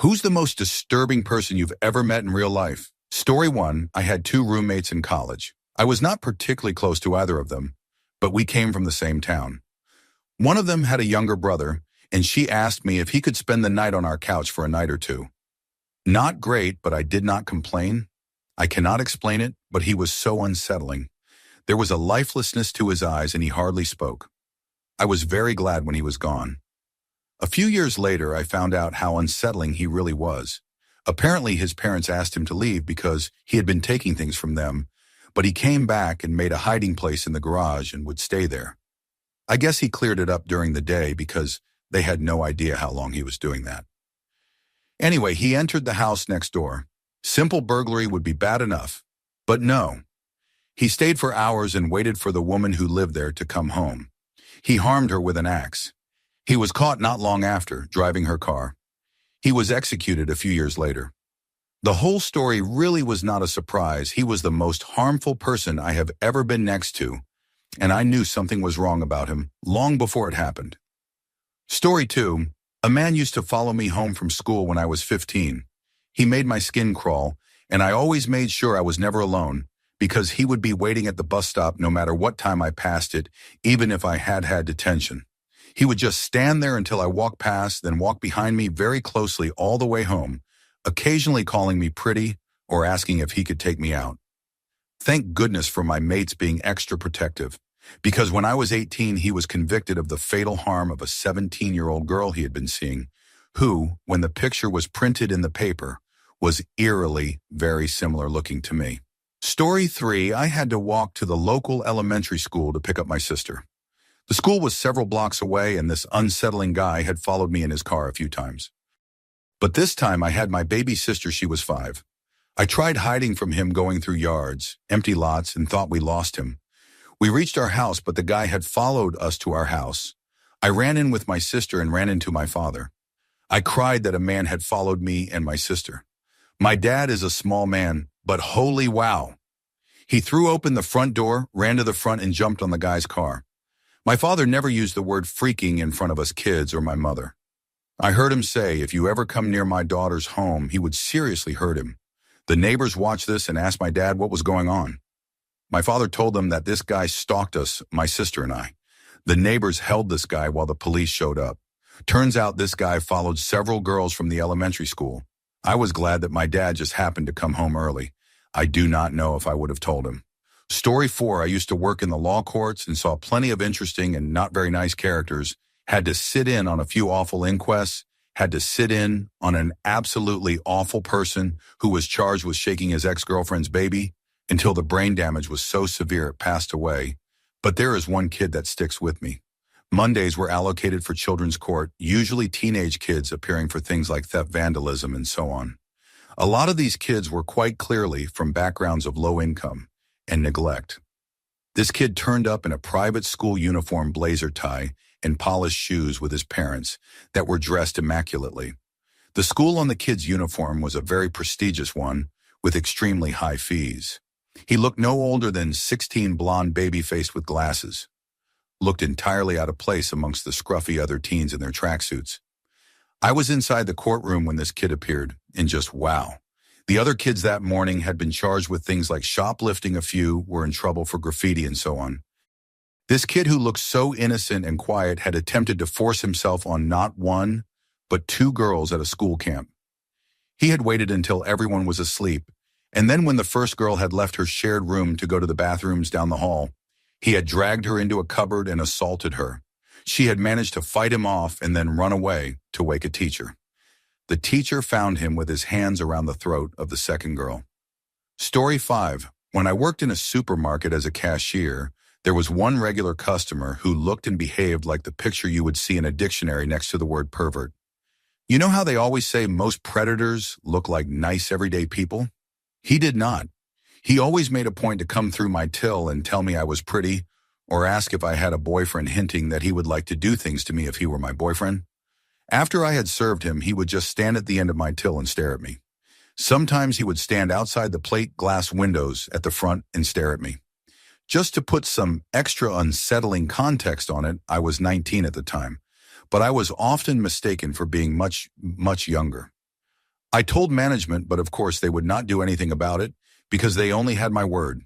Who's the most disturbing person you've ever met in real life? Story 1, I had two roommates in college. I was not particularly close to either of them, but we came from the same town. One of them had a younger brother, and she asked me if he could spend the night on our couch for a night or two. Not great, but I did not complain. I cannot explain it, but he was so unsettling. There was a lifelessness to his eyes, and he hardly spoke. I was very glad when he was gone. A few years later, I found out how unsettling he really was. Apparently, his parents asked him to leave because he had been taking things from them, but he came back and made a hiding place in the garage and would stay there. I guess he cleared it up during the day because they had no idea how long he was doing that. Anyway, he entered the house next door. Simple burglary would be bad enough, but no. He stayed for hours and waited for the woman who lived there to come home. He harmed her with an axe. He was caught not long after, driving her car. He was executed a few years later. The whole story really was not a surprise. He was the most harmful person I have ever been next to, and I knew something was wrong about him long before it happened. Story 2, a man used to follow me home from school when I was 15. He made my skin crawl, and I always made sure I was never alone because he would be waiting at the bus stop no matter what time I passed it, even if I had detention. He would just stand there until I walked past, then walk behind me very closely all the way home, occasionally calling me pretty or asking if he could take me out. Thank goodness for my mates being extra protective, because when I was 18, he was convicted of the fatal harm of a 17-year-old girl he had been seeing, who, when the picture was printed in the paper, was eerily very similar looking to me. Story 3, I had to walk to the local elementary school to pick up my sister. The school was several blocks away, and this unsettling guy had followed me in his car a few times. But this time I had my baby sister. She was 5. I tried hiding from him going through yards, empty lots, and thought we lost him. We reached our house, but the guy had followed us to our house. I ran in with my sister and ran into my father. I cried that a man had followed me and my sister. My dad is a small man, but holy wow. He threw open the front door, ran to the front, and jumped on the guy's car. My father never used the word freaking in front of us kids or my mother. I heard him say if you ever come near my daughter's home, he would seriously hurt him. The neighbors watched this and asked my dad what was going on. My father told them that this guy stalked us, my sister and I. The neighbors held this guy while the police showed up. Turns out this guy followed several girls from the elementary school. I was glad that my dad just happened to come home early. I do not know if I would have told him. Story 4, I used to work in the law courts and saw plenty of interesting and not very nice characters, had to sit in on a few awful inquests, had to sit in on an absolutely awful person who was charged with shaking his ex-girlfriend's baby until the brain damage was so severe it passed away. But there is one kid that sticks with me. Mondays were allocated for children's court, usually teenage kids appearing for things like theft, vandalism, and so on. A lot of these kids were quite clearly from backgrounds of low income and neglect. This kid turned up in a private school uniform, blazer tie, and polished shoes with his parents that were dressed immaculately. The school on the kid's uniform was a very prestigious one with extremely high fees. He looked no older than 16, blonde, baby-faced with glasses. Looked entirely out of place amongst the scruffy other teens in their tracksuits. I was inside the courtroom when this kid appeared, and just wow. The other kids that morning had been charged with things like shoplifting. A few were in trouble for graffiti and so on. This kid, who looked so innocent and quiet, had attempted to force himself on not one, but 2 girls at a school camp. He had waited until everyone was asleep, and then when the first girl had left her shared room to go to the bathrooms down the hall, he had dragged her into a cupboard and assaulted her. She had managed to fight him off and then run away to wake a teacher. The teacher found him with his hands around the throat of the second girl. Story 5. When I worked in a supermarket as a cashier, there was one regular customer who looked and behaved like the picture you would see in a dictionary next to the word pervert. You know how they always say most predators look like nice everyday people? He did not. He always made a point to come through my till and tell me I was pretty, or ask if I had a boyfriend, hinting that he would like to do things to me if he were my boyfriend. After I had served him, he would just stand at the end of my till and stare at me. Sometimes he would stand outside the plate glass windows at the front and stare at me. Just to put some extra unsettling context on it, I was 19 at the time, but I was often mistaken for being much, much younger. I told management, but of course they would not do anything about it because they only had my word.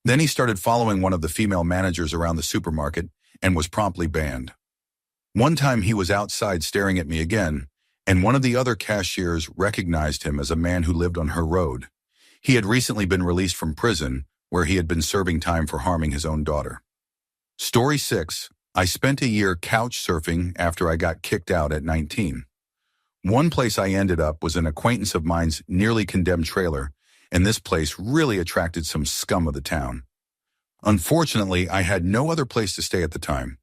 Then he started following one of the female managers around the supermarket and was promptly banned. One time he was outside staring at me again, and one of the other cashiers recognized him as a man who lived on her road. He had recently been released from prison, where he had been serving time for harming his own daughter. Story 6. I spent a year couch surfing after I got kicked out at 19. One place I ended up was an acquaintance of mine's nearly condemned trailer, and this place really attracted some scum of the town. Unfortunately, I had no other place to stay at the time.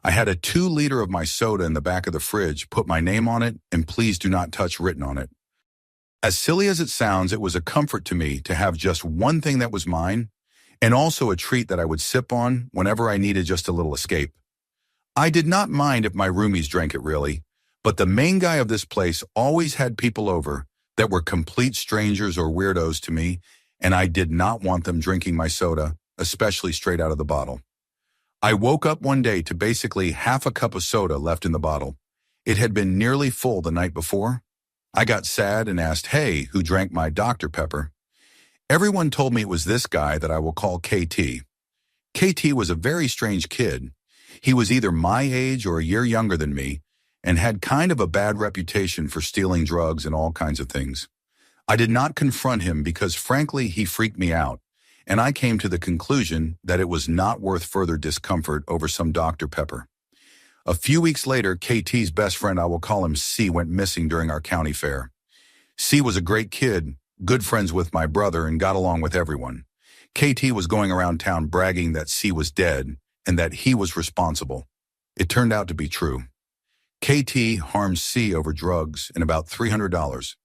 I had a 2-liter of my soda in the back of the fridge, put my name on it, and please do not touch written on it. As silly as it sounds, it was a comfort to me to have just one thing that was mine, and also a treat that I would sip on whenever I needed just a little escape. I did not mind if my roomies drank it really, but the main guy of this place always had people over that were complete strangers or weirdos to me, and I did not want them drinking my soda, especially straight out of the bottle. I woke up one day to basically half a cup of soda left in the bottle. It had been nearly full the night before. I got sad and asked, "Hey, who drank my Dr. Pepper?" Everyone told me it was this guy that I will call KT. KT was a very strange kid. He was either my age or a year younger than me, and had kind of a bad reputation for stealing drugs and all kinds of things. I did not confront him because frankly he freaked me out, and I came to the conclusion that it was not worth further discomfort over some Dr. Pepper. A few weeks later, KT's best friend, I will call him C, went missing during our county fair. C was a great kid, good friends with my brother, and got along with everyone. KT was going around town bragging that C was dead and that he was responsible. It turned out to be true. KT harmed C over drugs and about $300.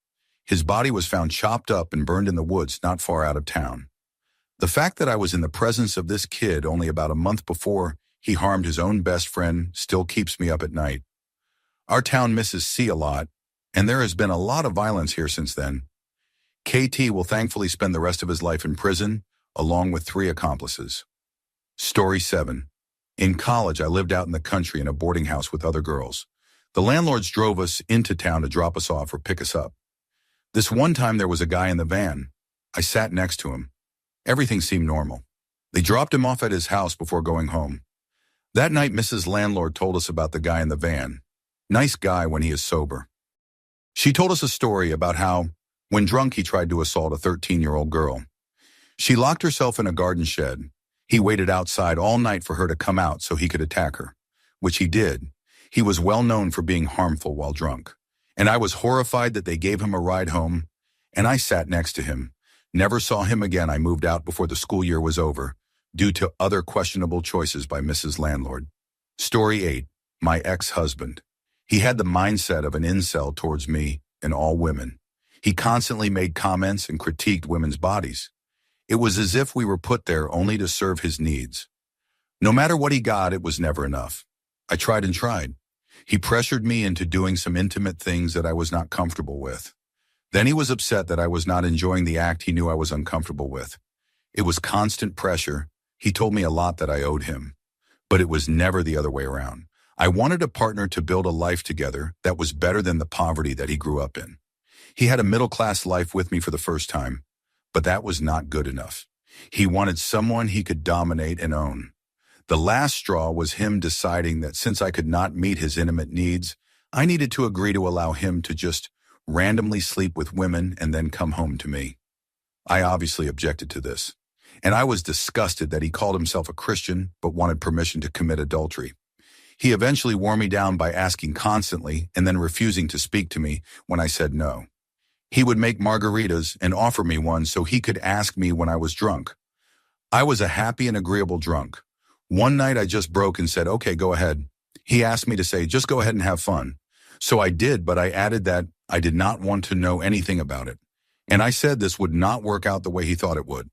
His body was found chopped up and burned in the woods not far out of town. The fact that I was in the presence of this kid only about a month before he harmed his own best friend still keeps me up at night. Our town misses C a lot, and there has been a lot of violence here since then. KT will thankfully spend the rest of his life in prison, along with 3 accomplices. Story 7. In college, I lived out in the country in a boarding house with other girls. The landlords drove us into town to drop us off or pick us up. This one time there was a guy in the van. I sat next to him. Everything seemed normal. They dropped him off at his house before going home. That night, Mrs. Landlord told us about the guy in the van. Nice guy when he is sober. She told us a story about how, when drunk, he tried to assault a 13-year-old girl. She locked herself in a garden shed. He waited outside all night for her to come out so he could attack her, which he did. He was well known for being harmful while drunk. And I was horrified that they gave him a ride home, and I sat next to him. Never saw him again. I moved out before the school year was over, due to other questionable choices by Mrs. Landlord. Story 8. My ex-husband. He had the mindset of an incel towards me and all women. He constantly made comments and critiqued women's bodies. It was as if we were put there only to serve his needs. No matter what he got, it was never enough. I tried and tried. He pressured me into doing some intimate things that I was not comfortable with. Then he was upset that I was not enjoying the act he knew I was uncomfortable with. It was constant pressure. He told me a lot that I owed him, but it was never the other way around. I wanted a partner to build a life together that was better than the poverty that he grew up in. He had a middle-class life with me for the first time, but that was not good enough. He wanted someone he could dominate and own. The last straw was him deciding that since I could not meet his intimate needs, I needed to agree to allow him to just randomly sleep with women and then come home to me. I obviously objected to this, and I was disgusted that he called himself a Christian but wanted permission to commit adultery. He eventually wore me down by asking constantly and then refusing to speak to me when I said no. He would make margaritas and offer me one so he could ask me when I was drunk. I was a happy and agreeable drunk. One night I just broke and said, "Okay, go ahead." He asked me to say, "Just go ahead and have fun." So I did, but I added that I did not want to know anything about it. And I said this would not work out the way he thought it would.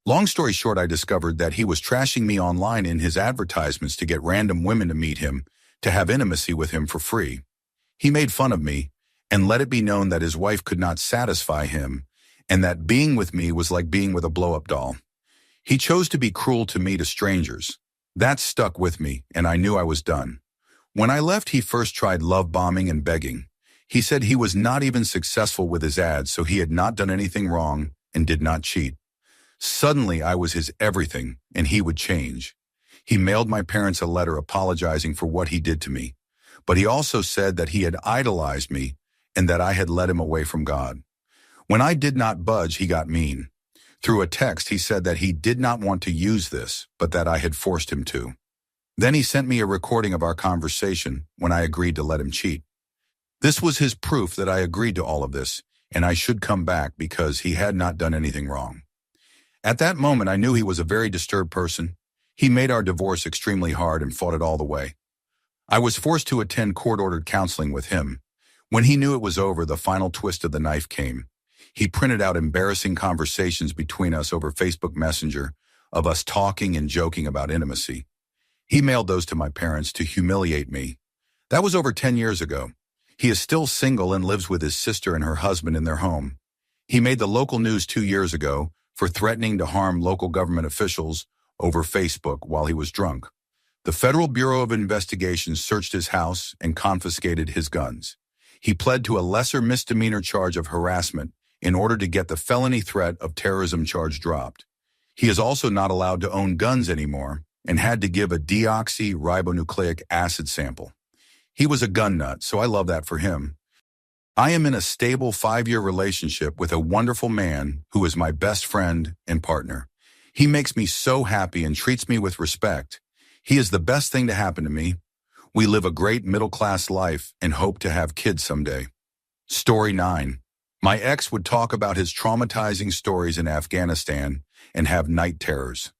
Long story short, I discovered that he was trashing me online in his advertisements to get random women to meet him, to have intimacy with him for free. He made fun of me and let it be known that his wife could not satisfy him and that being with me was like being with a blow-up doll. He chose to be cruel to me to strangers. That stuck with me, and I knew I was done. When I left, he first tried love bombing and begging. He said he was not even successful with his ads, so he had not done anything wrong and did not cheat. Suddenly, I was his everything, and he would change. He mailed my parents a letter apologizing for what he did to me, but he also said that he had idolized me and that I had led him away from God. When I did not budge, he got mean. Through a text, he said that he did not want to use this, but that I had forced him to. Then he sent me a recording of our conversation when I agreed to let him cheat. This was his proof that I agreed to all of this, and I should come back because he had not done anything wrong. At that moment, I knew he was a very disturbed person. He made our divorce extremely hard and fought it all the way. I was forced to attend court-ordered counseling with him. When he knew it was over, the final twist of the knife came. He printed out embarrassing conversations between us over Facebook Messenger of us talking and joking about intimacy. He mailed those to my parents to humiliate me. That was over 10 years ago. He is still single and lives with his sister and her husband in their home. He made the local news 2 years ago for threatening to harm local government officials over Facebook while he was drunk. The Federal Bureau of Investigation searched his house and confiscated his guns. He pled to a lesser misdemeanor charge of harassment in order to get the felony threat of terrorism charge dropped. He is also not allowed to own guns anymore and had to give a deoxyribonucleic acid sample. He was a gun nut, so I love that for him. I am in a stable 5-year relationship with a wonderful man who is my best friend and partner. He makes me so happy and treats me with respect. He is the best thing to happen to me. We live a great middle-class life and hope to have kids someday. Story 9. My ex would talk about his traumatizing stories in Afghanistan and have night terrors.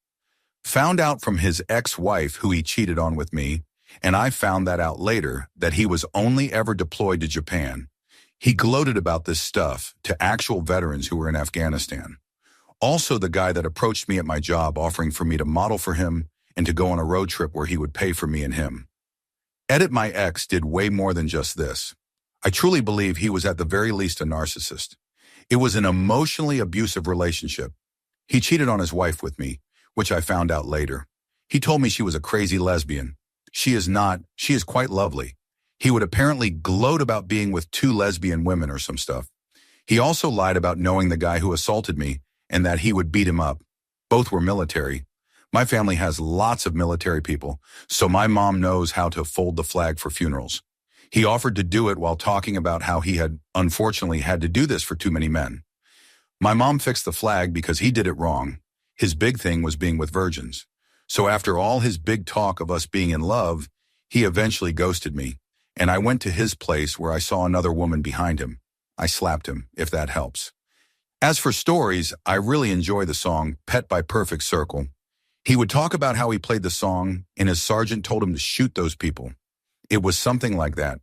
Found out from his ex-wife who he cheated on with me, and I found that out later that he was only ever deployed to Japan. He gloated about this stuff to actual veterans who were in Afghanistan. Also the guy that approached me at my job offering for me to model for him and to go on a road trip where he would pay for me and him. Edit my ex did way more than just this. I truly believe he was at the very least a narcissist. It was an emotionally abusive relationship. He cheated on his wife with me, which I found out later. He told me she was a crazy lesbian. She is not. She is quite lovely. He would apparently gloat about being with 2 lesbian women or some stuff. He also lied about knowing the guy who assaulted me and that he would beat him up. Both were military. My family has lots of military people, so my mom knows how to fold the flag for funerals. He offered to do it while talking about how he had, unfortunately, had to do this for too many men. My mom fixed the flag because he did it wrong. His big thing was being with virgins. So after all his big talk of us being in love, he eventually ghosted me, and I went to his place where I saw another woman behind him. I slapped him, if that helps. As for stories, I really enjoy the song Pet by Perfect Circle. He would talk about how he played the song, and his sergeant told him to shoot those people. It was something like that.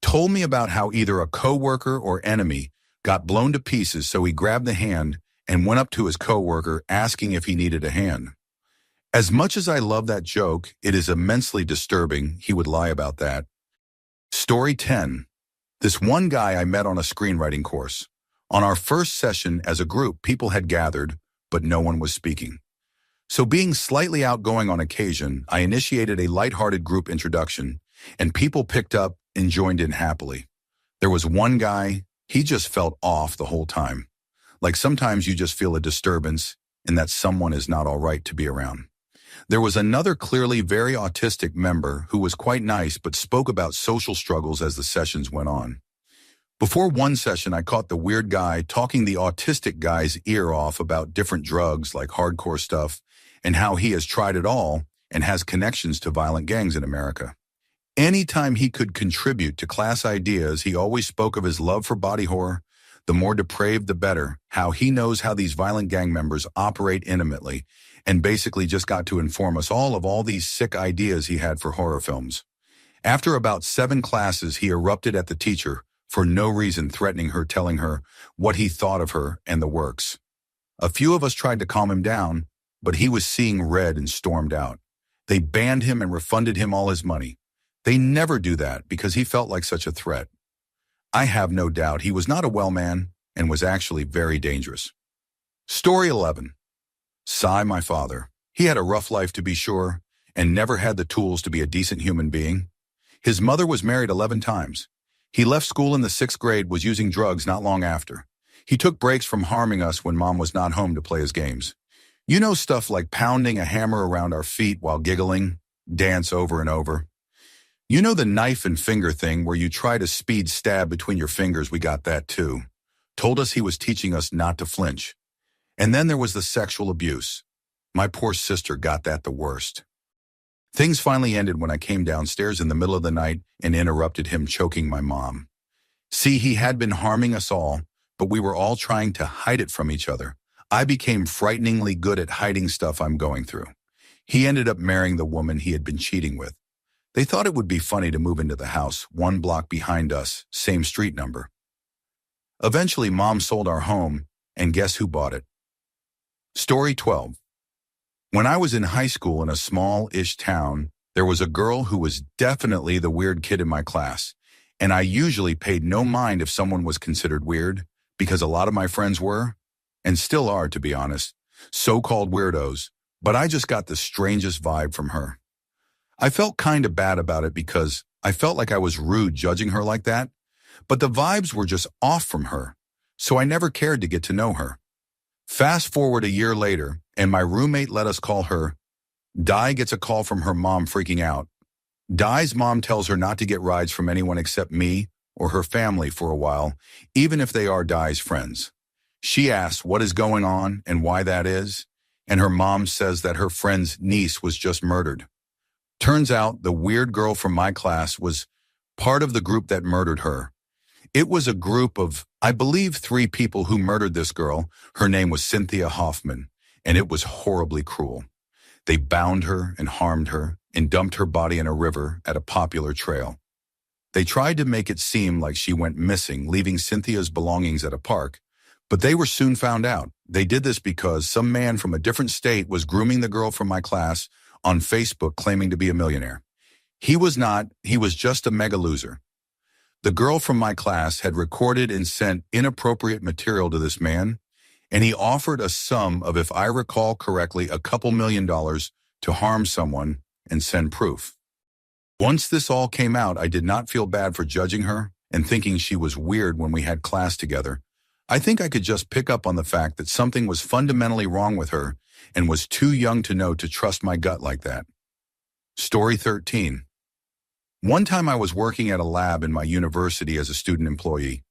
Told me about how either a coworker or enemy got blown to pieces, so he grabbed the hand and went up to his coworker asking if he needed a hand. As much as I love that joke, it is immensely disturbing he would lie about that. Story 10. This one guy I met on a screenwriting course. On our first session as a group, people had gathered, but no one was speaking. So being slightly outgoing on occasion, I initiated a lighthearted group introduction, and people picked up and joined in happily. There was one guy, he just felt off the whole time. Like sometimes you just feel a disturbance and that someone is not all right to be around. There was another clearly very autistic member who was quite nice but spoke about social struggles as the sessions went on. Before one session, I caught the weird guy talking the autistic guy's ear off about different drugs like hardcore stuff and how he has tried it all and has connections to violent gangs in America. Anytime he could contribute to class ideas, he always spoke of his love for body horror, the more depraved the better, how he knows how these violent gang members operate intimately, and basically just got to inform us all of all these sick ideas he had for horror films. After about 7 classes, he erupted at the teacher for no reason, threatening her, telling her what he thought of her and the works. A few of us tried to calm him down, but he was seeing red and stormed out. They banned him and refunded him all his money. They never do that because he felt like such a threat. I have no doubt he was not a well man and was actually very dangerous. Story 11. Cy, my father. He had a rough life to be sure, and never had the tools to be a decent human being. His mother was married 11 times. He left school in the 6th grade, was using drugs not long after. He took breaks from harming us when mom was not home to play his games. You know, stuff like pounding a hammer around our feet while giggling, dance over and over. You know, the knife and finger thing where you try to speed stab between your fingers? We got that too. Told us he was teaching us not to flinch. And then there was the sexual abuse. My poor sister got that the worst. Things finally ended when I came downstairs in the middle of the night and interrupted him choking my mom. See, he had been harming us all, but we were all trying to hide it from each other. I became frighteningly good at hiding stuff I'm going through. He ended up marrying the woman he had been cheating with. They thought it would be funny to move into the house 1 block behind us, same street number. Eventually, mom sold our home, and guess who bought it? Story 12. When I was in high school in a small-ish town, there was a girl who was definitely the weird kid in my class, and I usually paid no mind if someone was considered weird, because a lot of my friends were, and still are, to be honest, so-called weirdos, but I just got the strangest vibe from her. I felt kind of bad about it because I felt like I was rude judging her like that, but the vibes were just off from her, so I never cared to get to know her. Fast forward a year later, and my roommate let us call her. Di gets a call from her mom freaking out. Di's mom tells her not to get rides from anyone except me or her family for a while, even if they are Di's friends. She asks what is going on and why that is, and her mom says that her friend's niece was just murdered. Turns out the weird girl from my class was part of the group that murdered her. It was a group of, I believe, 3 people who murdered this girl. Her name was Cynthia Hoffman, and it was horribly cruel. They bound her and harmed her and dumped her body in a river at a popular trail. They tried to make it seem like she went missing, leaving Cynthia's belongings at a park, but they were soon found out. They did this because some man from a different state was grooming the girl from my class on Facebook claiming to be a millionaire. He was not, he was just a mega loser. The girl from my class had recorded and sent inappropriate material to this man, and he offered a sum of, if I recall correctly, a couple $1 million to harm someone and send proof. Once this all came out, I did not feel bad for judging her and thinking she was weird when we had class together. I think I could just pick up on the fact that something was fundamentally wrong with her and was too young to know to trust my gut like that. Story 13. One time I was working at a lab in my university as a student employee.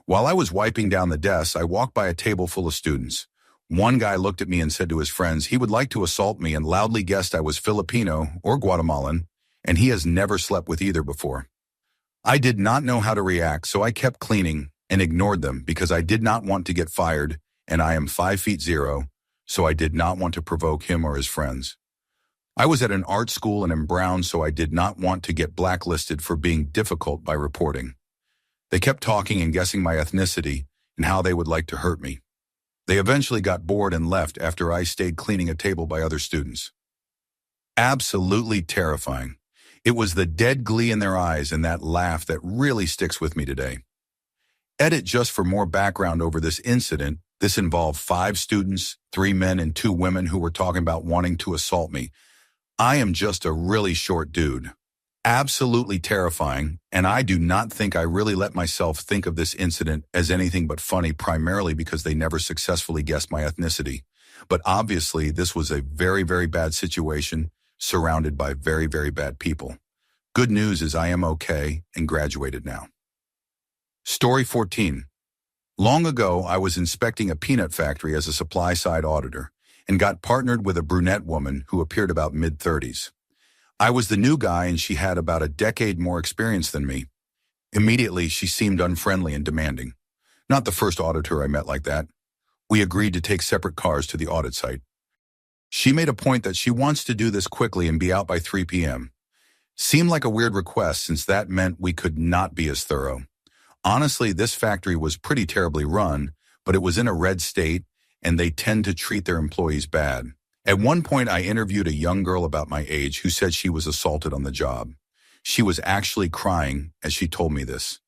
While I was wiping down the desks, I walked by a table full of students. One guy looked at me and said to his friends he would like to assault me and loudly guessed I was Filipino or Guatemalan, and he has never slept with either before. I did not know how to react, so I kept cleaning and ignored them because I did not want to get fired, and I am 5'0", so I did not want to provoke him or his friends. I was at an art school and am brown, so I did not want to get blacklisted for being difficult by reporting. They kept talking and guessing my ethnicity and how they would like to hurt me. They eventually got bored and left after I stayed cleaning a table by other students. Absolutely terrifying. It was the dead glee in their eyes and that laugh that really sticks with me today. Edit just for more background over this incident. This involved 5 students, 3 men and 2 women who were talking about wanting to assault me. I am just a really short dude. Absolutely terrifying, and I do not think I really let myself think of this incident as anything but funny, primarily because they never successfully guessed my ethnicity. But obviously, this was a very, very bad situation, surrounded by very, very bad people. Good news is I am okay and graduated now. Story 14. Long ago, I was inspecting a peanut factory as a supply-side auditor and got partnered with a brunette woman who appeared about mid-30s. I was the new guy and she had about a decade more experience than me. Immediately, she seemed unfriendly and demanding. Not the first auditor I met like that. We agreed to take separate cars to the audit site. She made a point that she wants to do this quickly and be out by 3 p.m. Seemed like a weird request since that meant we could not be as thorough. Honestly, this factory was pretty terribly run, but it was in a red state and they tend to treat their employees bad. At one point, I interviewed a young girl about my age who said she was assaulted on the job. She was actually crying as she told me this.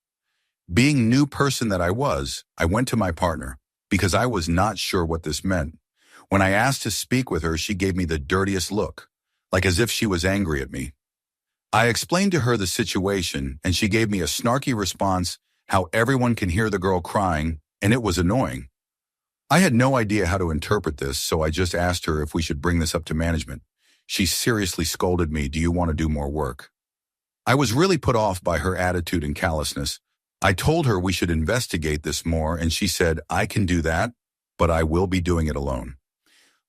Being new person that I was, I went to my partner because I was not sure what this meant. When I asked to speak with her, she gave me the dirtiest look, like as if she was angry at me. I explained to her the situation, and she gave me a snarky response how everyone can hear the girl crying, and it was annoying. I had no idea how to interpret this, so I just asked her if we should bring this up to management. She seriously scolded me, "Do you want to do more work?" I was really put off by her attitude and callousness. I told her we should investigate this more, and she said, "I can do that, but I will be doing it alone."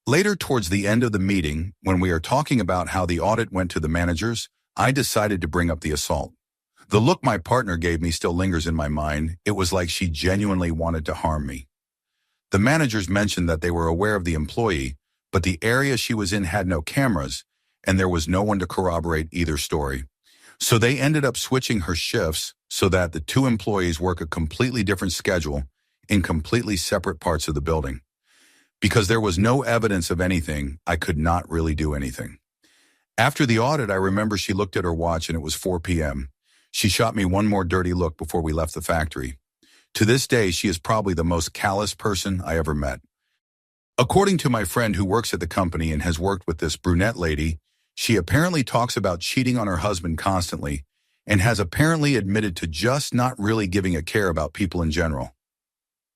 Later, towards the end of the meeting, when we are talking about how the audit went to the managers, I decided to bring up the assault. The look my partner gave me still lingers in my mind. It was like she genuinely wanted to harm me. The managers mentioned that they were aware of the employee, but the area she was in had no cameras, and there was no one to corroborate either story. So they ended up switching her shifts so that the two employees work a completely different schedule in completely separate parts of the building. Because there was no evidence of anything, I could not really do anything. After the audit, I remember she looked at her watch and it was 4 p.m. She shot me one more dirty look before we left the factory. To this day, she is probably the most callous person I ever met. According to my friend who works at the company and has worked with this brunette lady, she apparently talks about cheating on her husband constantly and has apparently admitted to just not really giving a care about people in general.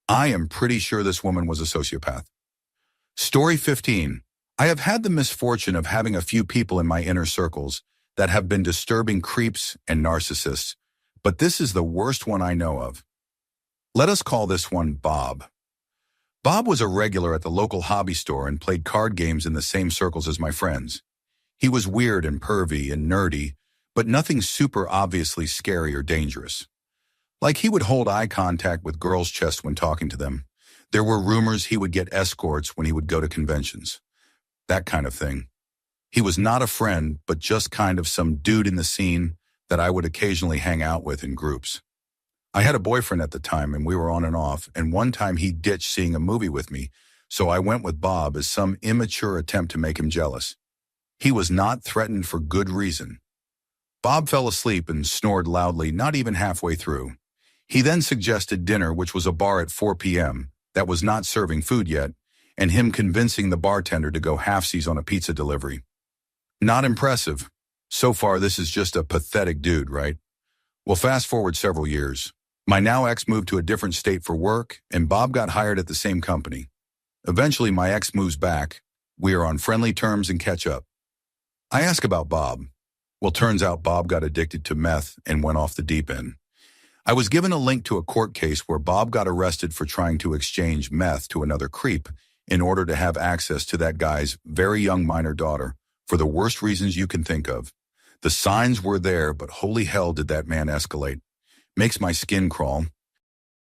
I am pretty sure this woman was a sociopath. Story 15. I have had the misfortune of having a few people in my inner circles that have been disturbing creeps and narcissists, but this is the worst one I know of. Let us call this one Bob. Bob was a regular at the local hobby store and played card games in the same circles as my friends. He was weird and pervy and nerdy, but nothing super obviously scary or dangerous. Like he would hold eye contact with girls' chests when talking to them. There were rumors he would get escorts when he would go to conventions. That kind of thing. He was not a friend, but just kind of some dude in the scene that I would occasionally hang out with in groups. I had a boyfriend at the time and we were on and off, and one time he ditched seeing a movie with me, so I went with Bob as some immature attempt to make him jealous. He was not threatened for good reason. Bob fell asleep and snored loudly, not even halfway through. He then suggested dinner, which was a bar at 4 p.m. that was not serving food yet, and him convincing the bartender to go halfsies on a pizza delivery. Not impressive. So far, this is just a pathetic dude, right? Well, fast forward several years. My now ex moved to a different state for work, and Bob got hired at the same company. Eventually, my ex moves back. We are on friendly terms and catch up. I ask about Bob. Well, turns out Bob got addicted to meth and went off the deep end. I was given a link to a court case where Bob got arrested for trying to exchange meth to another creep in order to have access to that guy's very young minor daughter for the worst reasons you can think of. The signs were there, but holy hell did that man escalate. Makes my skin crawl.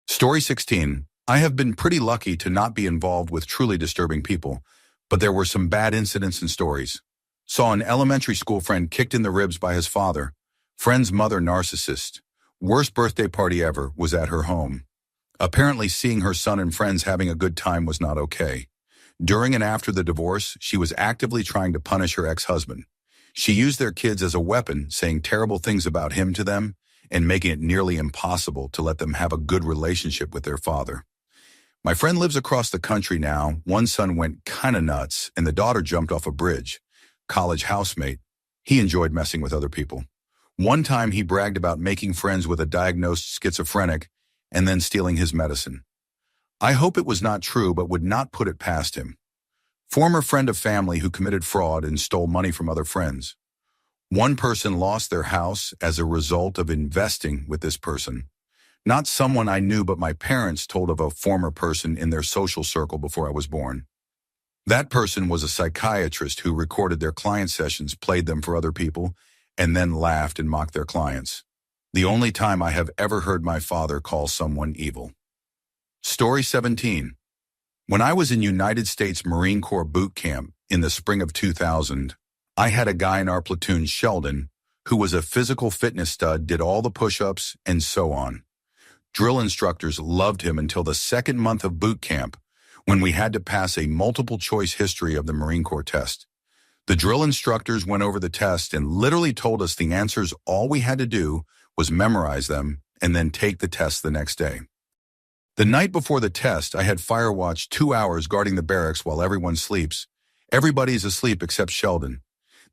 Story 16. I have been pretty lucky to not be involved with truly disturbing people, but there were some bad incidents and stories. Saw an elementary school friend kicked in the ribs by his father. Friend's mother narcissist. Worst birthday party ever was at her home. Apparently seeing her son and friends having a good time was not okay. During and after the divorce, she was actively trying to punish her ex-husband. She used their kids as a weapon, saying terrible things about him to them and making it nearly impossible to let them have a good relationship with their father. My friend lives across the country now. One son went kinda nuts and the daughter jumped off a bridge. College housemate. He enjoyed messing with other people. One time he bragged about making friends with a diagnosed schizophrenic and then stealing his medicine. I hope it was not true, but would not put it past him. Former friend of family who committed fraud and stole money from other friends. One person lost their house as a result of investing with this person. Not someone I knew, but my parents told of a former person in their social circle before I was born. That person was a psychiatrist who recorded their client sessions, played them for other people, and then laughed and mocked their clients. The only time I have ever heard my father call someone evil. Story 17. When I was in United States Marine Corps boot camp in the spring of 2000, I had a guy in our platoon, Sheldon, who was a physical fitness stud, did all the push-ups and so on. Drill instructors loved him until the second month of boot camp, when we had to pass a multiple-choice history of the Marine Corps test. The drill instructors went over the test and literally told us the answers. All we had to do was memorize them and then take the test the next day. The night before the test, I had fire watch 2 hours guarding the barracks while everyone sleeps. Everybody is asleep except Sheldon.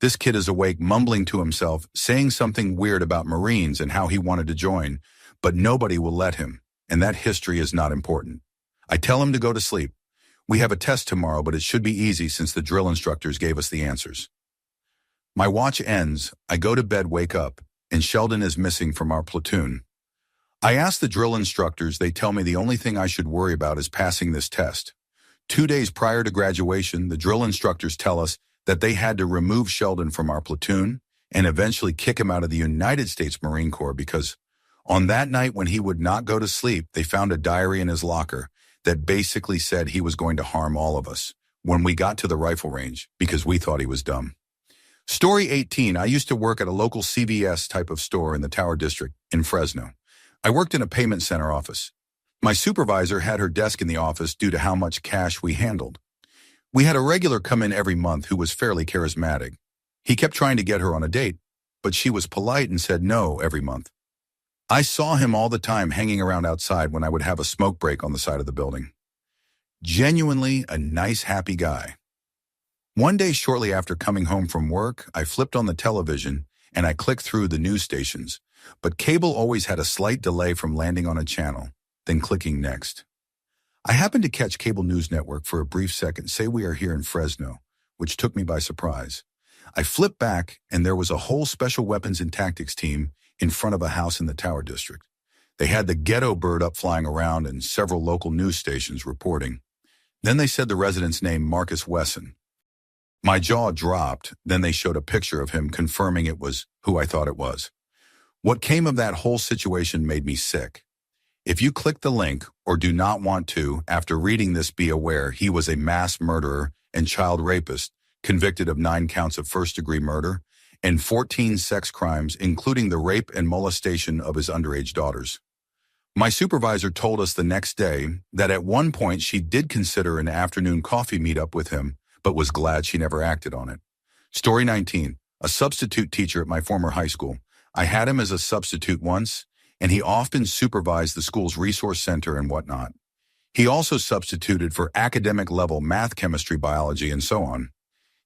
This kid is awake, mumbling to himself, saying something weird about Marines and how he wanted to join, but nobody will let him, and that history is not important. I tell him to go to sleep. We have a test tomorrow, but it should be easy since the drill instructors gave us the answers. My watch ends, I go to bed, wake up, and Sheldon is missing from our platoon. I ask the drill instructors, they tell me the only thing I should worry about is passing this test. 2 days prior to graduation, the drill instructors tell us that they had to remove Sheldon from our platoon and eventually kick him out of the United States Marine Corps because on that night when he would not go to sleep, they found a diary in his locker that basically said he was going to harm all of us when we got to the rifle range because we thought he was dumb. Story 18. I used to work at a local CVS type of store in the Tower District in Fresno. I worked in a payment center office. My supervisor had her desk in the office due to how much cash we handled. We had a regular come in every month who was fairly charismatic. He kept trying to get her on a date, but she was polite and said no every month. I saw him all the time hanging around outside when I would have a smoke break on the side of the building. Genuinely a nice, happy guy. One day shortly after coming home from work, I flipped on the television and I clicked through the news stations, but cable always had a slight delay from landing on a channel, then clicking next. I happened to catch Cable News Network for a brief second say we are here in Fresno, which took me by surprise. I flipped back and there was a whole special weapons and tactics team in front of a house in the Tower District. They had the ghetto bird up flying around and several local news stations reporting. Then they said the resident's name, Marcus Wesson. My jaw dropped, then they showed a picture of him confirming it was who I thought it was. What came of that whole situation made me sick. If you click the link or do not want to, after reading this, be aware he was a mass murderer and child rapist, convicted of 9 counts of first-degree murder and 14 sex crimes, including the rape and molestation of his underage daughters. My supervisor told us the next day that at one point she did consider an afternoon coffee meetup with him, but was glad she never acted on it. Story 19. A substitute teacher at my former high school. I had him as a substitute once, and he often supervised the school's resource center and whatnot. He also substituted for academic-level math, chemistry, biology, and so on.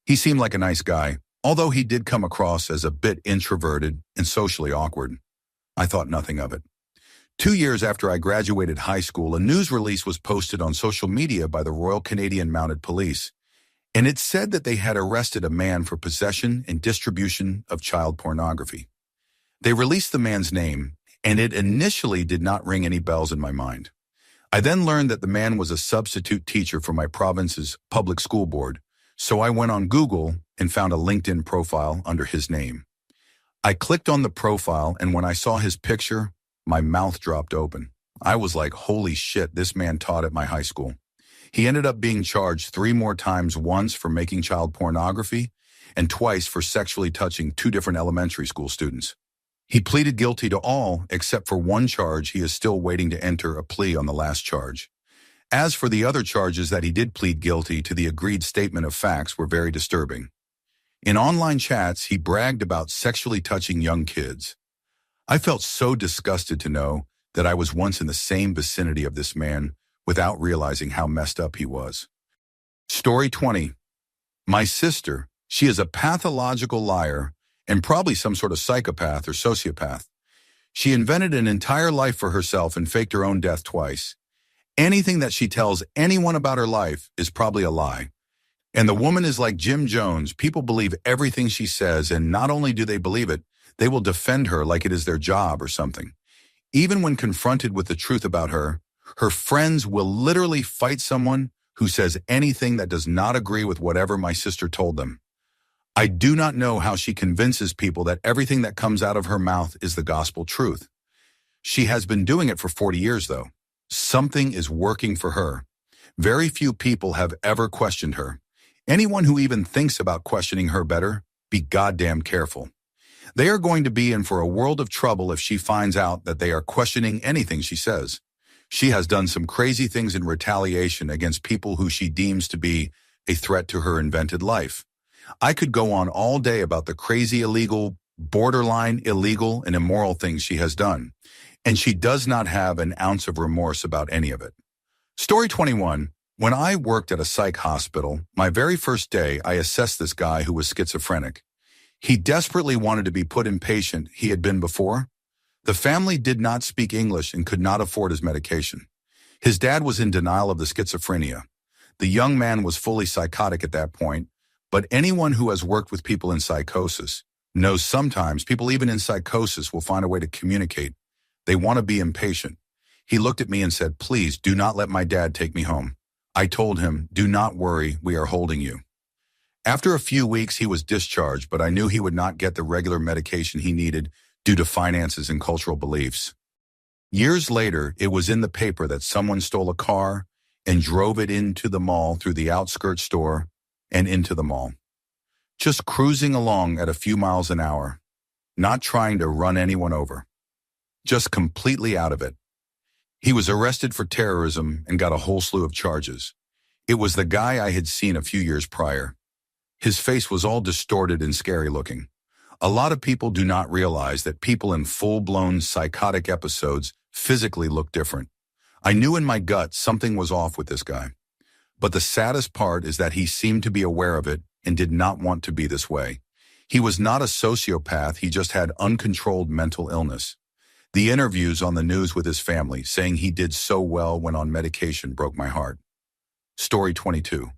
He seemed like a nice guy, although he did come across as a bit introverted and socially awkward. I thought nothing of it. 2 years after I graduated high school, a news release was posted on social media by the Royal Canadian Mounted Police, and it said that they had arrested a man for possession and distribution of child pornography. They released the man's name, and it initially did not ring any bells in my mind. I then learned that the man was a substitute teacher for my province's public school board, so I went on Google and found a LinkedIn profile under his name. I clicked on the profile, and when I saw his picture, my mouth dropped open. I was like, holy shit, this man taught at my high school. He ended up being charged 3 more times, once for making child pornography and twice for sexually touching 2 different elementary school students. He pleaded guilty to all except for one charge. He is still waiting to enter a plea on the last charge. As for the other charges that he did plead guilty to, the agreed statement of facts were very disturbing. In online chats, he bragged about sexually touching young kids. I felt so disgusted to know that I was once in the same vicinity of this man without realizing how messed up he was. Story 20. My sister, she is a pathological liar and probably some sort of psychopath or sociopath. She invented an entire life for herself and faked her own death twice. Anything that she tells anyone about her life is probably a lie. And the woman is like Jim Jones. People believe everything she says, and not only do they believe it, they will defend her like it is their job or something. Even when confronted with the truth about her, her friends will literally fight someone who says anything that does not agree with whatever my sister told them. I do not know how she convinces people that everything that comes out of her mouth is the gospel truth. She has been doing it for 40 years, though. Something is working for her. Very few people have ever questioned her. Anyone who even thinks about questioning her better be goddamn careful. They are going to be in for a world of trouble if she finds out that they are questioning anything she says. She has done some crazy things in retaliation against people who she deems to be a threat to her invented life. I could go on all day about the crazy, illegal, borderline illegal, and immoral things she has done, and she does not have an ounce of remorse about any of it. Story 21. When I worked at a psych hospital, my very first day, I assessed this guy who was schizophrenic. He desperately wanted to be put in patient he had been before. The family did not speak English and could not afford his medication. His dad was in denial of the schizophrenia. The young man was fully psychotic at that point, but anyone who has worked with people in psychosis knows sometimes people even in psychosis will find a way to communicate. They want to be impatient. He looked at me and said, "Please do not let my dad take me home." I told him, "Do not worry, we are holding you." After a few weeks, he was discharged, but I knew he would not get the regular medication he needed due to finances and cultural beliefs. Years later, it was in the paper that someone stole a car and drove it into the mall through the outskirts store and into the mall. Just cruising along at a few miles an hour, not trying to run anyone over. Just completely out of it. He was arrested for terrorism and got a whole slew of charges. It was the guy I had seen a few years prior. His face was all distorted and scary looking. A lot of people do not realize that people in full-blown psychotic episodes physically look different. I knew in my gut something was off with this guy. But the saddest part is that he seemed to be aware of it and did not want to be this way. He was not a sociopath, he just had uncontrolled mental illness. The interviews on the news with his family saying he did so well when on medication broke my heart. Story 22.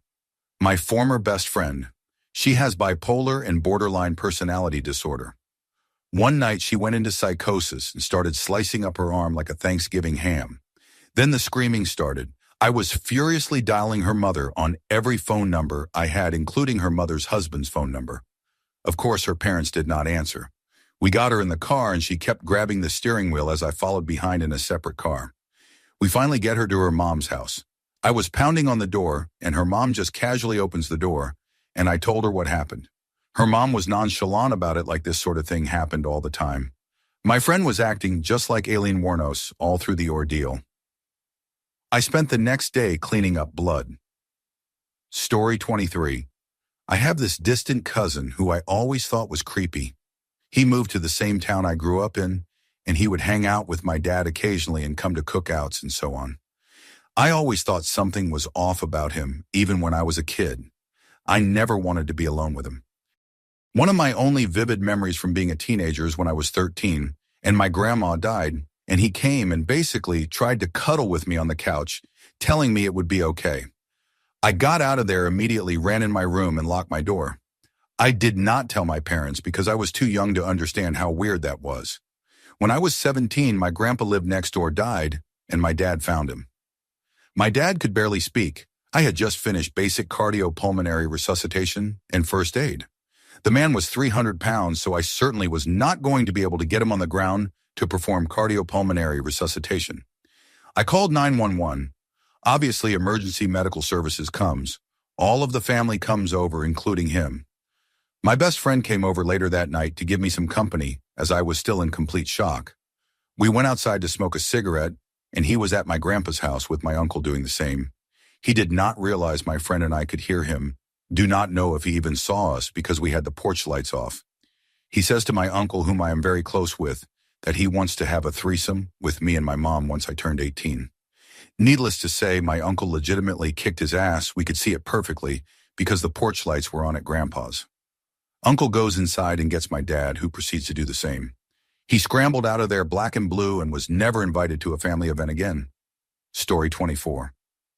My former best friend. She has bipolar and borderline personality disorder. One night she went into psychosis and started slicing up her arm like a Thanksgiving ham. Then the screaming started. I was furiously dialing her mother on every phone number I had, including her mother's husband's phone number. Of course, her parents did not answer. We got her in the car and she kept grabbing the steering wheel as I followed behind in a separate car. We finally get her to her mom's house. I was pounding on the door and her mom just casually opens the door, and I told her what happened. Her mom was nonchalant about it, like this sort of thing happened all the time. My friend was acting just like Aileen Wuornos all through the ordeal. I spent the next day cleaning up blood. Story 23. I have this distant cousin who I always thought was creepy. He moved to the same town I grew up in, and he would hang out with my dad occasionally and come to cookouts and so on. I always thought something was off about him, even when I was a kid. I never wanted to be alone with him. One of my only vivid memories from being a teenager is when I was 13, and my grandma died, and he came and basically tried to cuddle with me on the couch, telling me it would be okay. I got out of there immediately, ran in my room, and locked my door. I did not tell my parents because I was too young to understand how weird that was. When I was 17, my grandpa lived next door, died, and my dad found him. My dad could barely speak. I had just finished basic cardiopulmonary resuscitation and first aid. The man was 300 pounds, so I certainly was not going to be able to get him on the ground to perform cardiopulmonary resuscitation. I called 911. Obviously, emergency medical services comes. All of the family comes over, including him. My best friend came over later that night to give me some company, as I was still in complete shock. We went outside to smoke a cigarette, and he was at my grandpa's house with my uncle doing the same. He did not realize my friend and I could hear him, do not know if he even saw us because we had the porch lights off. He says to my uncle, whom I am very close with, that he wants to have a threesome with me and my mom once I turned 18. Needless to say, my uncle legitimately kicked his ass. We could see it perfectly because the porch lights were on at Grandpa's. Uncle goes inside and gets my dad, who proceeds to do the same. He scrambled out of there black and blue and was never invited to a family event again. Story 24.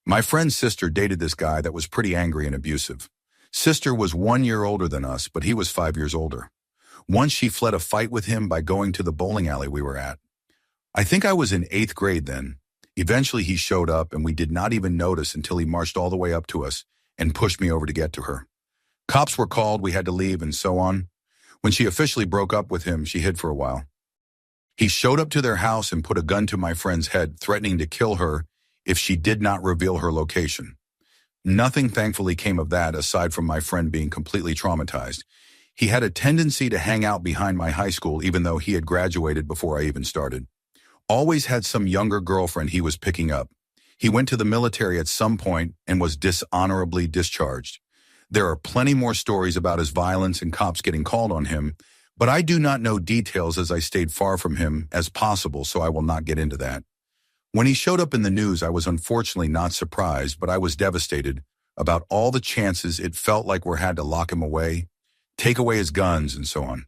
My friend's sister dated this guy that was pretty angry and abusive. Sister was 1 year older than us, but he was 5 years older. Once she fled a fight with him by going to the bowling alley we were at. I think I was in 8th grade then. Eventually he showed up and we did not even notice until he marched all the way up to us and pushed me over to get to her. Cops were called, we had to leave, and so on. When she officially broke up with him, she hid for a while. He showed up to their house and put a gun to my friend's head, threatening to kill her if she did not reveal her location. Nothing thankfully came of that aside from my friend being completely traumatized. He had a tendency to hang out behind my high school even though he had graduated before I even started. Always had some younger girlfriend he was picking up. He went to the military at some point and was dishonorably discharged. There are plenty more stories about his violence and cops getting called on him, but I do not know details as I stayed far from him as possible, so I will not get into that. When he showed up in the news, I was unfortunately not surprised, but I was devastated about all the chances it felt like we had to lock him away. take away his guns, and so on.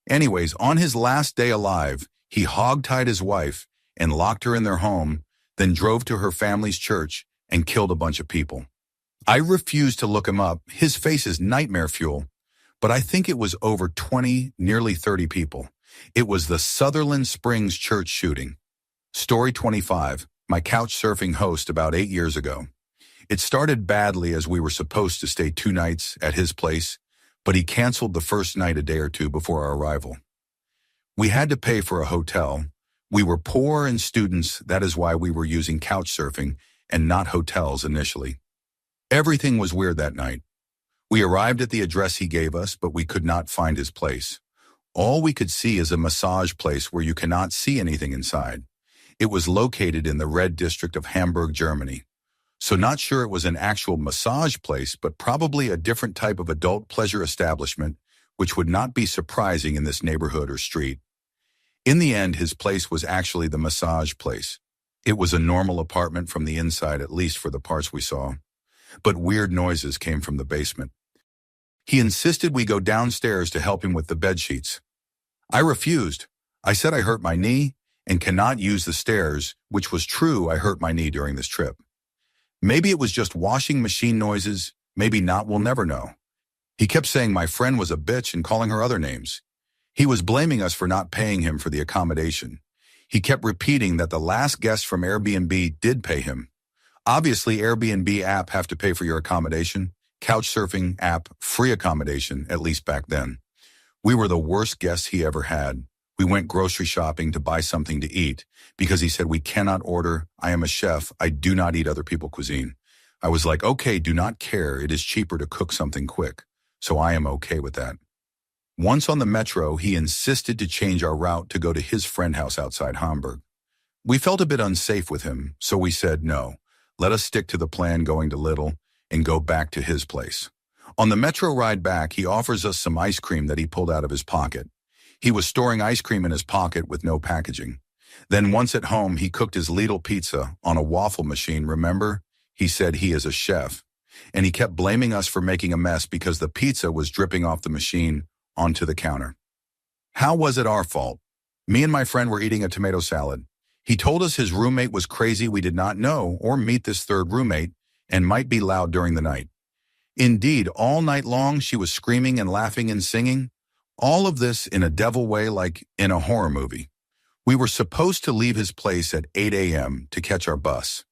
Anyways, on his last day alive, he hogtied his wife and locked her in their home, then drove to her family's church and killed a bunch of people. I refused to look him up. His face is nightmare fuel, but I think it was over 20, nearly 30 people. It was the Sutherland Springs church shooting. Story 25, my couch surfing host about 8 years ago. It started badly as we were supposed to stay 2 nights at his place, but he canceled the first night a day or two before our arrival. We had to pay for a hotel. We were poor and students, that is why we were using couch surfing and not hotels initially. Everything was weird that night. We arrived at the address he gave us, but we could not find his place. All we could see is a massage place where you cannot see anything inside. It was located in the Red District of Hamburg, Germany. So not sure it was an actual massage place, but probably a different type of adult pleasure establishment, which would not be surprising in this neighborhood or street. In the end, his place was actually the massage place. It was a normal apartment from the inside, at least for the parts we saw. But weird noises came from the basement. He insisted we go downstairs to help him with the bedsheets. I refused. I said I hurt my knee and cannot use the stairs, which was true. I hurt my knee during this trip. Maybe it was just washing machine noises, maybe not, we'll never know. He kept saying my friend was a bitch and calling her other names. He was blaming us for not paying him for the accommodation. He kept repeating that the last guest from Airbnb did pay him. Obviously, Airbnb app have to pay for your accommodation. Couchsurfing app, free accommodation, at least back then. We were the worst guests he ever had. We went grocery shopping to buy something to eat because he said we cannot order. I am a chef. I do not eat other people's cuisine. I was like, okay, do not care. It is cheaper to cook something quick. So I am okay with that. Once on the metro, he insisted to change our route to go to his friend house outside Hamburg. We felt a bit unsafe with him, so we said no. Let us stick to the plan going to Little and go back to his place. On the metro ride back, he offers us some ice cream that he pulled out of his pocket. He was storing ice cream in his pocket with no packaging. Then once at home, he cooked his Lidl pizza on a waffle machine, remember? He said he is a chef. And he kept blaming us for making a mess because the pizza was dripping off the machine onto the counter. How was it our fault? Me and my friend were eating a tomato salad. He told us his roommate was crazy. We did not know or meet this third roommate and might be loud during the night. Indeed, all night long she was screaming and laughing and singing. All of this in a devil way, like in a horror movie. We were supposed to leave his place at 8 a.m. to catch our bus.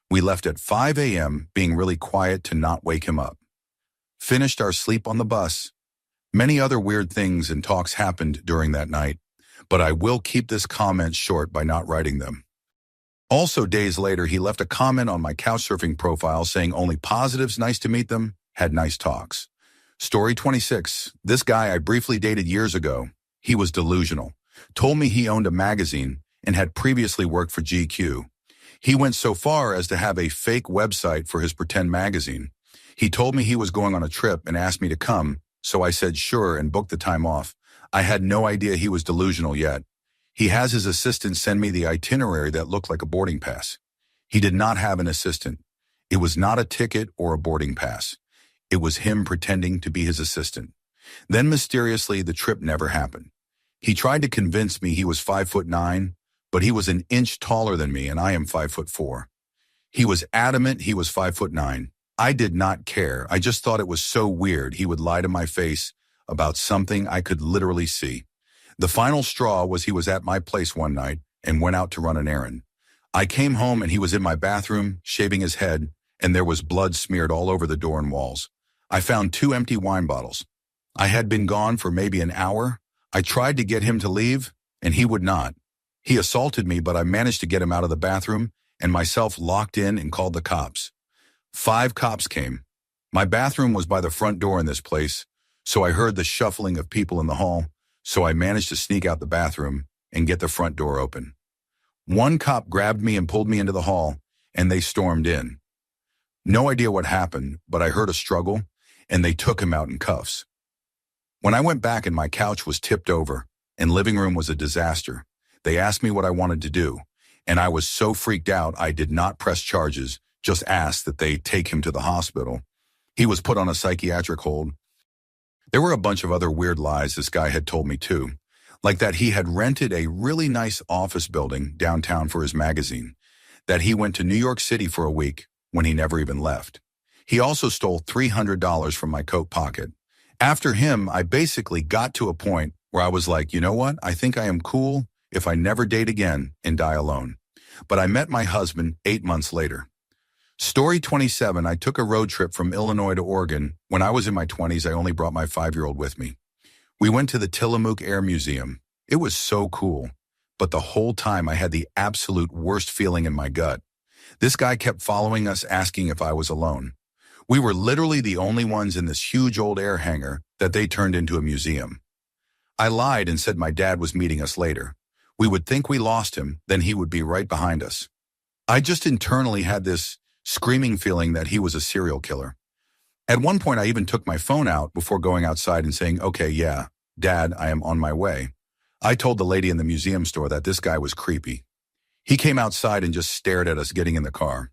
We left at 5 a.m., being really quiet to not wake him up. Finished our sleep on the bus. Many other weird things and talks happened during that night, but I will keep this comment short by not writing them. Also, days later, he left a comment on my couchsurfing profile saying only positives, nice to meet them, had nice talks. Story 26. This guy I briefly dated years ago. He was delusional. Told me he owned a magazine and had previously worked for GQ. He went so far as to have a fake website for his pretend magazine. He told me he was going on a trip and asked me to come, so I said sure and booked the time off. I had no idea he was delusional yet. He has his assistant send me the itinerary that looked like a boarding pass. He did not have an assistant. It was not a ticket or a boarding pass. It was him pretending to be his assistant. Then mysteriously, the trip never happened. He tried to convince me he was 5'9", but he was an inch taller than me and I am 5'4". He was adamant he was 5'9". I did not care. I just thought it was so weird he would lie to my face about something I could literally see. The final straw was he was at my place one night and went out to run an errand. I came home and he was in my bathroom, shaving his head, and there was blood smeared all over the door and walls. I found 2 empty wine bottles. I had been gone for maybe an hour. I tried to get him to leave, and he would not. He assaulted me, but I managed to get him out of the bathroom and myself locked in and called the cops. 5 cops came. My bathroom was by the front door in this place, so I heard the shuffling of people in the hall, so I managed to sneak out the bathroom and get the front door open. 1 cop grabbed me and pulled me into the hall, and they stormed in. No idea what happened, but I heard a struggle, and they took him out in cuffs. When I went back and my couch was tipped over, and living room was a disaster, they asked me what I wanted to do, and I was so freaked out I did not press charges, just asked that they take him to the hospital. He was put on a psychiatric hold. There were a bunch of other weird lies this guy had told me too, like that he had rented a really nice office building downtown for his magazine, that he went to New York City for a week when he never even left. He also stole $300 from my coat pocket. After him, I basically got to a point where I was like, you know what? I think I am cool if I never date again and die alone. But I met my husband 8 months later. Story 27, I took a road trip from Illinois to Oregon. When I was in my 20s, I only brought my 5-year-old with me. We went to the Tillamook Air Museum. It was so cool. But the whole time I had the absolute worst feeling in my gut. This guy kept following us, asking if I was alone. We were literally the only ones in this huge old air hangar that they turned into a museum. I lied and said my dad was meeting us later. We would think we lost him, then he would be right behind us. I just internally had this screaming feeling that he was a serial killer. At one point, I even took my phone out before going outside and saying, okay, yeah, Dad, I am on my way. I told the lady in the museum store that this guy was creepy. He came outside and just stared at us getting in the car.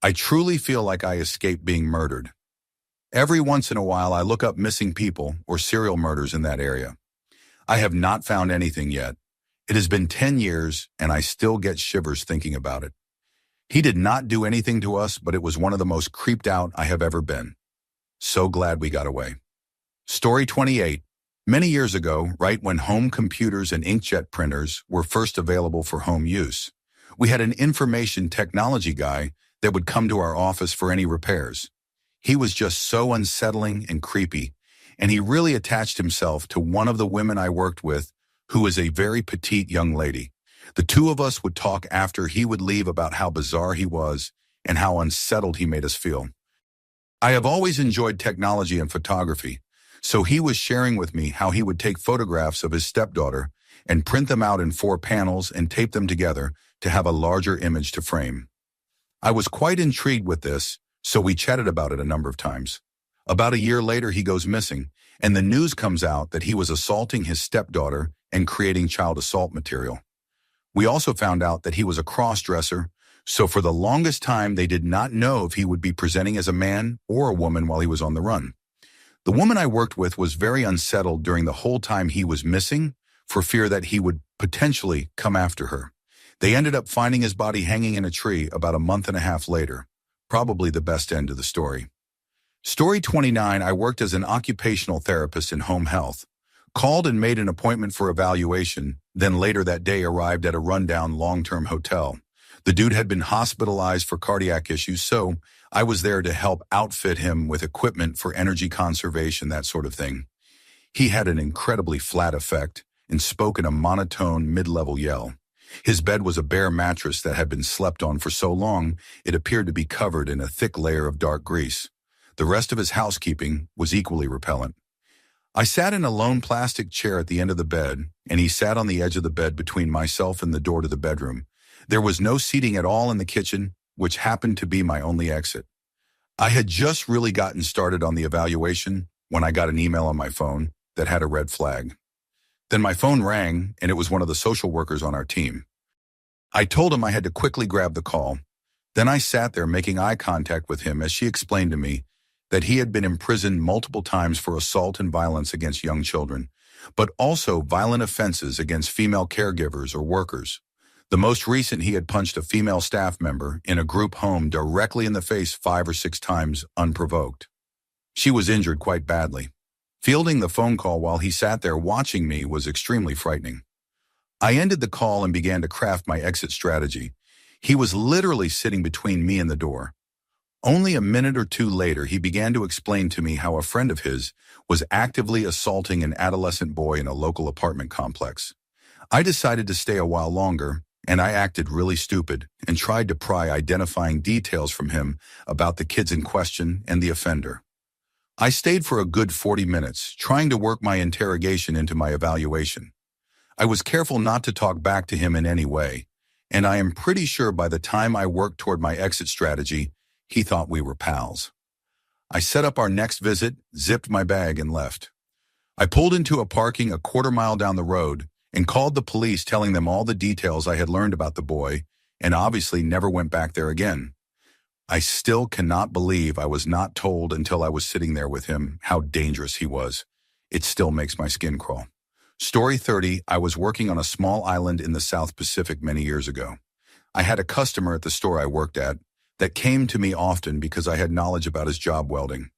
I truly feel like I escaped being murdered. Every once in a while, I look up missing people or serial murders in that area. I have not found anything yet. It has been 10 years, and I still get shivers thinking about it. He did not do anything to us, but it was one of the most creeped out I have ever been. So glad we got away. Story 28. Many years ago, right when home computers and inkjet printers were first available for home use, we had an information technology guy that would come to our office for any repairs. He was just so unsettling and creepy, and he really attached himself to one of the women I worked with, who was a very petite young lady. The two of us would talk after he would leave about how bizarre he was and how unsettled he made us feel. I have always enjoyed technology and photography, so he was sharing with me how he would take photographs of his stepdaughter and print them out in 4 panels and tape them together to have a larger image to frame. I was quite intrigued with this, so we chatted about it a number of times. About a year later, he goes missing, and the news comes out that he was assaulting his stepdaughter and creating child assault material. We also found out that he was a cross-dresser, so for the longest time they did not know if he would be presenting as a man or a woman while he was on the run. The woman I worked with was very unsettled during the whole time he was missing for fear that he would potentially come after her. They ended up finding his body hanging in a tree about a month and a half later. Probably the best end of the story. Story 29, I worked as an occupational therapist in home health. Called and made an appointment for evaluation, then later that day arrived at a rundown long-term hotel. The dude had been hospitalized for cardiac issues, so I was there to help outfit him with equipment for energy conservation, that sort of thing. He had an incredibly flat effect and spoke in a monotone mid-level yell. His bed was a bare mattress that had been slept on for so long it appeared to be covered in a thick layer of dark grease. The rest of his housekeeping was equally repellent. I sat in a lone plastic chair at the end of the bed, and he sat on the edge of the bed between myself and the door to the bedroom. There was no seating at all in the kitchen, which happened to be my only exit. I had just really gotten started on the evaluation when I got an email on my phone that had a red flag. Then my phone rang, and it was one of the social workers on our team. I told him I had to quickly grab the call. Then I sat there making eye contact with him as she explained to me that he had been imprisoned multiple times for assault and violence against young children, but also violent offenses against female caregivers or workers. The most recent, he had punched a female staff member in a group home directly in the face 5 or 6 times unprovoked. She was injured quite badly. Fielding the phone call while he sat there watching me was extremely frightening. I ended the call and began to craft my exit strategy. He was literally sitting between me and the door. Only a minute or two later, he began to explain to me how a friend of his was actively assaulting an adolescent boy in a local apartment complex. I decided to stay a while longer, and I acted really stupid and tried to pry identifying details from him about the kids in question and the offender. I stayed for a good 40 minutes, trying to work my interrogation into my evaluation. I was careful not to talk back to him in any way, and I am pretty sure by the time I worked toward my exit strategy, he thought we were pals. I set up our next visit, zipped my bag, and left. I pulled into a parking a quarter mile down the road and called the police, telling them all the details I had learned about the boy, and obviously never went back there again. I still cannot believe I was not told until I was sitting there with him how dangerous he was. It still makes my skin crawl. Story 30, I was working on a small island in the South Pacific many years ago. I had a customer at the store I worked at that came to me often because I had knowledge about his job welding.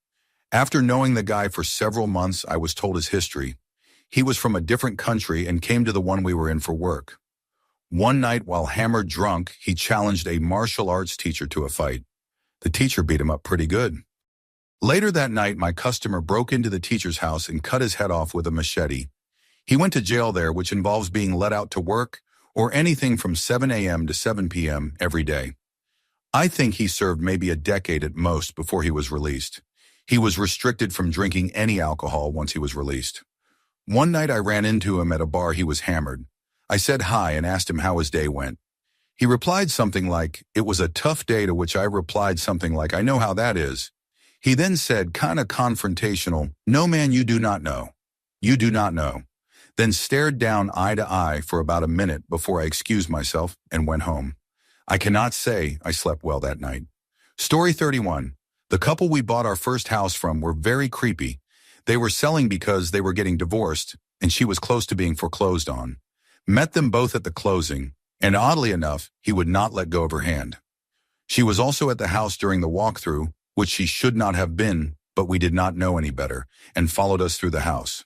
After knowing the guy for several months, I was told his history. He was from a different country and came to the one we were in for work. One night, while hammered drunk, he challenged a martial arts teacher to a fight. The teacher beat him up pretty good. Later that night, my customer broke into the teacher's house and cut his head off with a machete. He went to jail there, which involves being let out to work or anything from 7 a.m. to 7 p.m. every day. I think he served maybe a decade at most before he was released. He was restricted from drinking any alcohol once he was released. One night I ran into him at a bar. He was hammered. I said hi and asked him how his day went. He replied something like, "It was a tough day," to which I replied something like, "I know how that is." He then said, kinda confrontational, "No man, you do not know. You do not know." Then stared down eye to eye for about a minute before I excused myself and went home. I cannot say I slept well that night. Story 31. The couple we bought our first house from were very creepy. They were selling because they were getting divorced, and she was close to being foreclosed on. Met them both at the closing, and oddly enough, he would not let go of her hand. She was also at the house during the walkthrough, which she should not have been, but we did not know any better, and followed us through the house.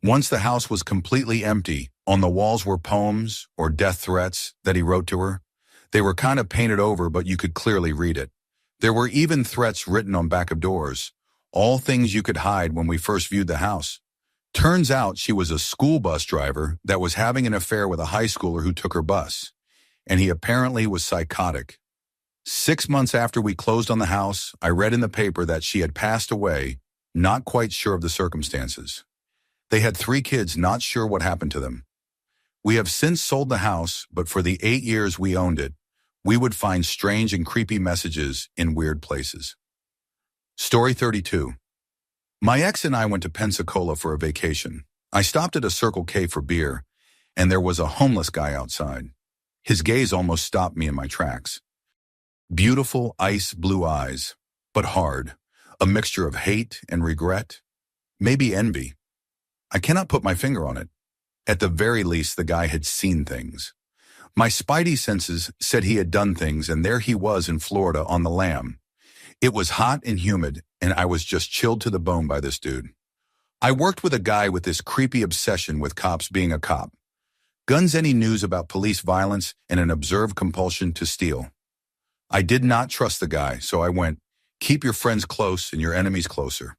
Once the house was completely empty, on the walls were poems or death threats that he wrote to her. They were kind of painted over, but you could clearly read it. There were even threats written on back of doors, all things you could hide when we first viewed the house. Turns out she was a school bus driver that was having an affair with a high schooler who took her bus, and he apparently was psychotic. 6 months after we closed on the house, I read in the paper that she had passed away, not quite sure of the circumstances. They had 3 kids, not sure what happened to them. We have since sold the house, but for the 8 years we owned it, we would find strange and creepy messages in weird places. Story 32. My ex and I went to Pensacola for a vacation. I stopped at a Circle K for beer, and there was a homeless guy outside. His gaze almost stopped me in my tracks. Beautiful ice blue eyes, but hard, a mixture of hate and regret, maybe envy. I cannot put my finger on it. At the very least, the guy had seen things. My spidey senses said he had done things, and there he was in Florida on the lam. It was hot and humid, and I was just chilled to the bone by this dude. I worked with a guy with this creepy obsession with cops being a cop. Guns, any news about police violence, and an observed compulsion to steal. I did not trust the guy, so I went, "Keep your friends close and your enemies closer."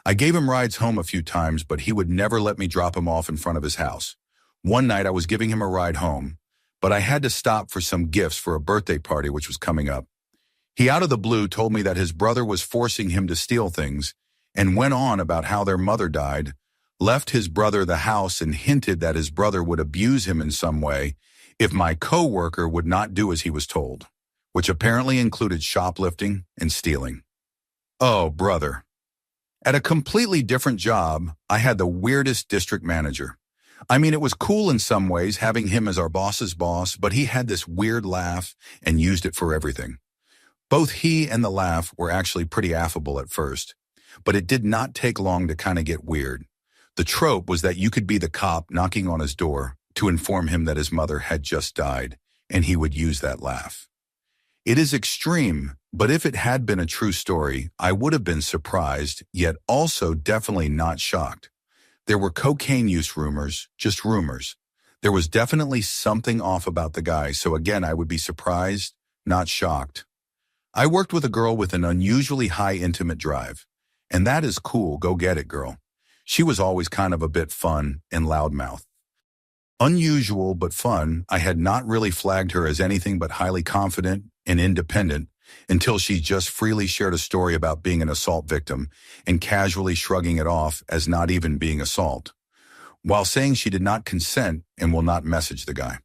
I gave him rides home a few times, but he would never let me drop him off in front of his house. One night I was giving him a ride home, but I had to stop for some gifts for a birthday party which was coming up. He out of the blue told me that his brother was forcing him to steal things and went on about how their mother died, left his brother the house, and hinted that his brother would abuse him in some way if my co-worker would not do as he was told, which apparently included shoplifting and stealing. Oh, brother. At a completely different job, I had the weirdest district manager. I mean, it was cool in some ways having him as our boss's boss, but he had this weird laugh and used it for everything. Both he and the laugh were actually pretty affable at first, but it did not take long to kind of get weird. The trope was that you could be the cop knocking on his door to inform him that his mother had just died, and he would use that laugh. It is extreme, but if it had been a true story, I would have been surprised, yet also definitely not shocked. There were cocaine use rumors, just rumors. There was definitely something off about the guy, so again, I would be surprised, not shocked. I worked with a girl with an unusually high intimate drive, and that is cool, go get it, girl. She was always kind of a bit fun and loudmouth. Unusual but fun, I had not really flagged her as anything but highly confident and independent until she just freely shared a story about being an assault victim and casually shrugging it off as not even being assault, while saying she did not consent and will not message the guy.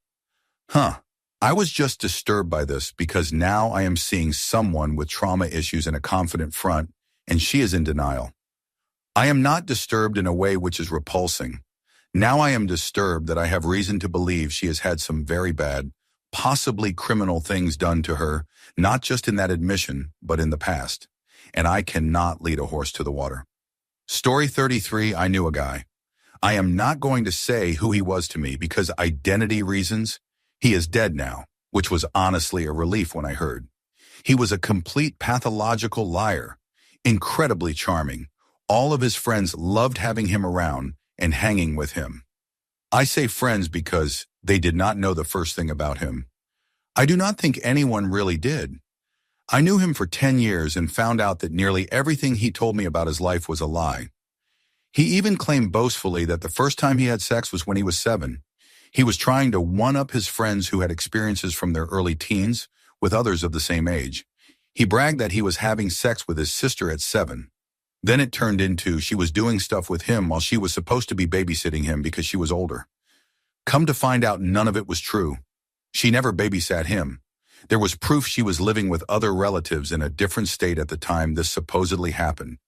I was just disturbed by this because now I am seeing someone with trauma issues and a confident front, and she is in denial. I am not disturbed in a way which is repulsing. Now I am disturbed that I have reason to believe she has had some very bad, possibly criminal things done to her, not just in that admission, but in the past. And I cannot lead a horse to the water. Story 33, I knew a guy. I am not going to say who he was to me because identity reasons. He is dead now, which was honestly a relief when I heard. He was a complete pathological liar, incredibly charming. All of his friends loved having him around and hanging with him. I say friends because they did not know the first thing about him. I do not think anyone really did. I knew him for 10 years and found out that nearly everything he told me about his life was a lie. He even claimed boastfully that the first time he had sex was when he was 7. He was trying to one-up his friends who had experiences from their early teens with others of the same age. He bragged that he was having sex with his sister at 7. Then it turned into she was doing stuff with him while she was supposed to be babysitting him because she was older. Come to find out, none of it was true. She never babysat him. There was proof she was living with other relatives in a different state at the time this supposedly happened.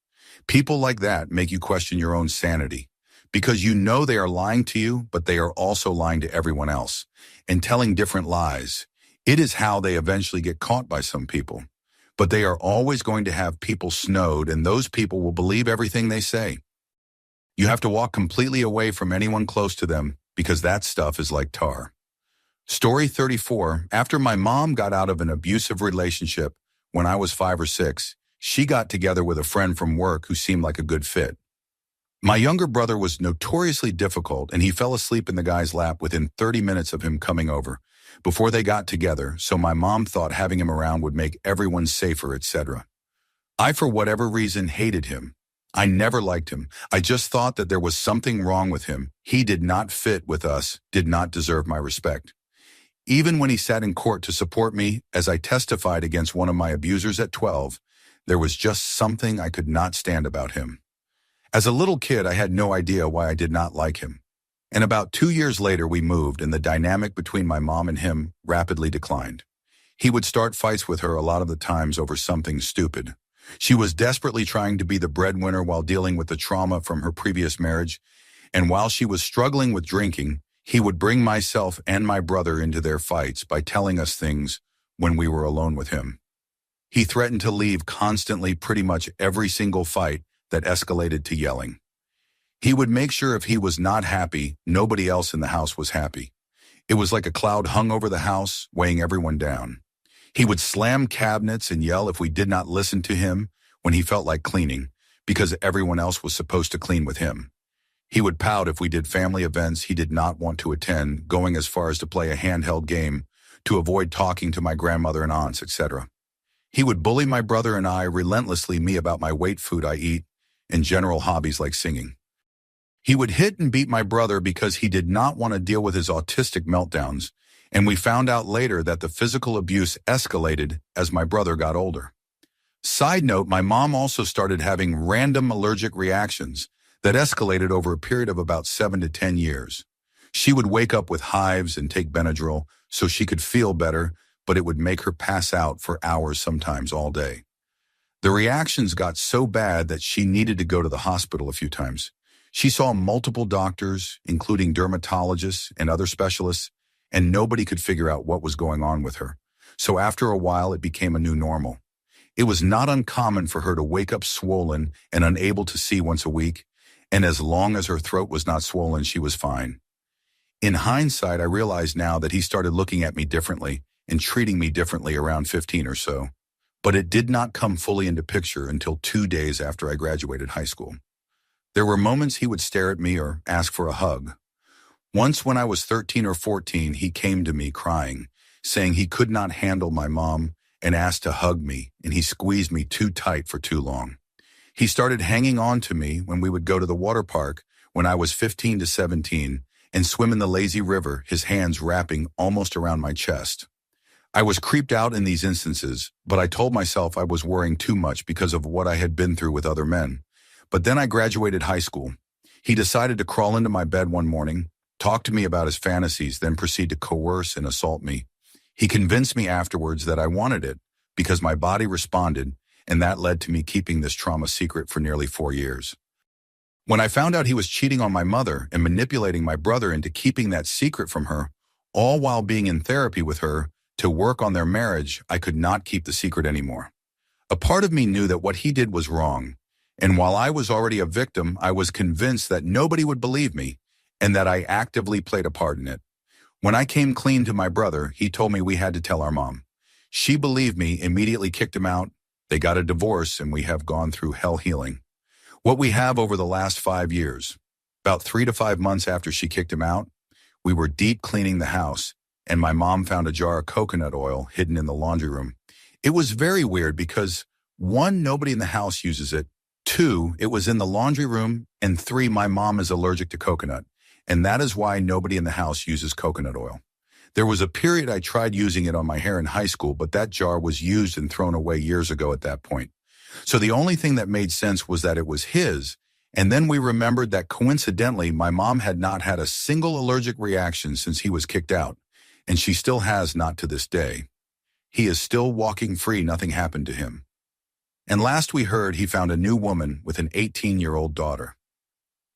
People like that make you question your own sanity, because you know they are lying to you, but they are also lying to everyone else and telling different lies. It is how they eventually get caught by some people. But they are always going to have people snowed, and those people will believe everything they say. You have to walk completely away from anyone close to them because that stuff is like tar. Story 34, after my mom got out of an abusive relationship when I was 5 or 6, she got together with a friend from work who seemed like a good fit. My younger brother was notoriously difficult, and he fell asleep in the guy's lap within 30 minutes of him coming over before they got together, so my mom thought having him around would make everyone safer, etc. I, for whatever reason, hated him. I never liked him. I just thought that there was something wrong with him. He did not fit with us, did not deserve my respect. Even when he sat in court to support me as I testified against one of my abusers at 12, there was just something I could not stand about him. As a little kid, I had no idea why I did not like him. And about 2 years later, we moved, and the dynamic between my mom and him rapidly declined. He would start fights with her a lot of the times over something stupid. She was desperately trying to be the breadwinner while dealing with the trauma from her previous marriage, and while she was struggling with drinking, he would bring myself and my brother into their fights by telling us things when we were alone with him. He threatened to leave constantly pretty much every single fight that escalated to yelling. He would make sure if he was not happy, nobody else in the house was happy. It was like a cloud hung over the house, weighing everyone down. He would slam cabinets and yell if we did not listen to him when he felt like cleaning, because everyone else was supposed to clean with him. He would pout if we did family events he did not want to attend, going as far as to play a handheld game to avoid talking to my grandmother and aunts, etc. He would bully my brother and I relentlessly, me about my weight, food I eat, and general hobbies like singing. He would hit and beat my brother because he did not want to deal with his autistic meltdowns, and we found out later that the physical abuse escalated as my brother got older. Side note, my mom also started having random allergic reactions that escalated over a period of about 7 to 10 years. She would wake up with hives and take Benadryl so she could feel better, but it would make her pass out for hours, sometimes all day. The reactions got so bad that she needed to go to the hospital a few times. She saw multiple doctors, including dermatologists and other specialists, and nobody could figure out what was going on with her. So after a while, it became a new normal. It was not uncommon for her to wake up swollen and unable to see once a week, and as long as her throat was not swollen, she was fine. In hindsight, I realize now that he started looking at me differently and treating me differently around 15 or so. But it did not come fully into picture until 2 days after I graduated high school. There were moments he would stare at me or ask for a hug. Once when I was 13 or 14, he came to me crying, saying he could not handle my mom and asked to hug me, and he squeezed me too tight for too long. He started hanging on to me when we would go to the water park when I was 15 to 17 and swim in the lazy river, his hands wrapping almost around my chest. I was creeped out in these instances, but I told myself I was worrying too much because of what I had been through with other men. But then I graduated high school. He decided to crawl into my bed one morning, talk to me about his fantasies, then proceed to coerce and assault me. He convinced me afterwards that I wanted it because my body responded, and that led to me keeping this trauma secret for nearly 4 years. When I found out he was cheating on my mother and manipulating my brother into keeping that secret from her, all while being in therapy with her to work on their marriage, I could not keep the secret anymore. A part of me knew that what he did was wrong, And while I was already a victim, I was convinced that nobody would believe me and that I actively played a part in it. When I came clean to my brother, he told me we had to tell our mom. She believed me, immediately kicked him out. They got a divorce, and we have gone through hell healing. What we have over the last 5 years, about 3 to 5 months after she kicked him out, we were deep cleaning the house, and my mom found a jar of coconut oil hidden in the laundry room. It was very weird because, 1, nobody in the house uses it. 2, it was in the laundry room, and 3, my mom is allergic to coconut, and that is why nobody in the house uses coconut oil. There was a period I tried using it on my hair in high school, but that jar was used and thrown away years ago at that point. So the only thing that made sense was that it was his, and then we remembered that coincidentally my mom had not had a single allergic reaction since he was kicked out, and she still has not to this day. He is still walking free, nothing happened to him. And last we heard, he found a new woman with an 18-year-old daughter.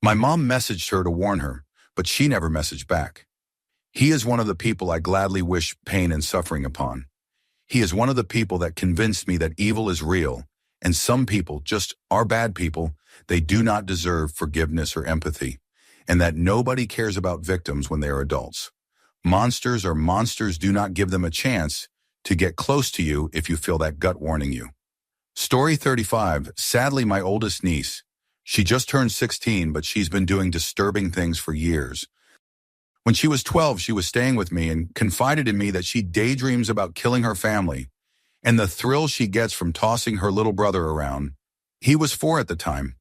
My mom messaged her to warn her, but she never messaged back. He is one of the people I gladly wish pain and suffering upon. He is one of the people that convinced me that evil is real, and some people just are bad people. They do not deserve forgiveness or empathy, and that nobody cares about victims when they are adults. Monsters are monsters. Do not give them a chance to get close to you if you feel that gut warning you. Story 35. Sadly, my oldest niece. She just turned 16, but she's been doing disturbing things for years. When she was 12, she was staying with me and confided in me that she daydreams about killing her family and the thrill she gets from tossing her little brother around. He was 4 at the time.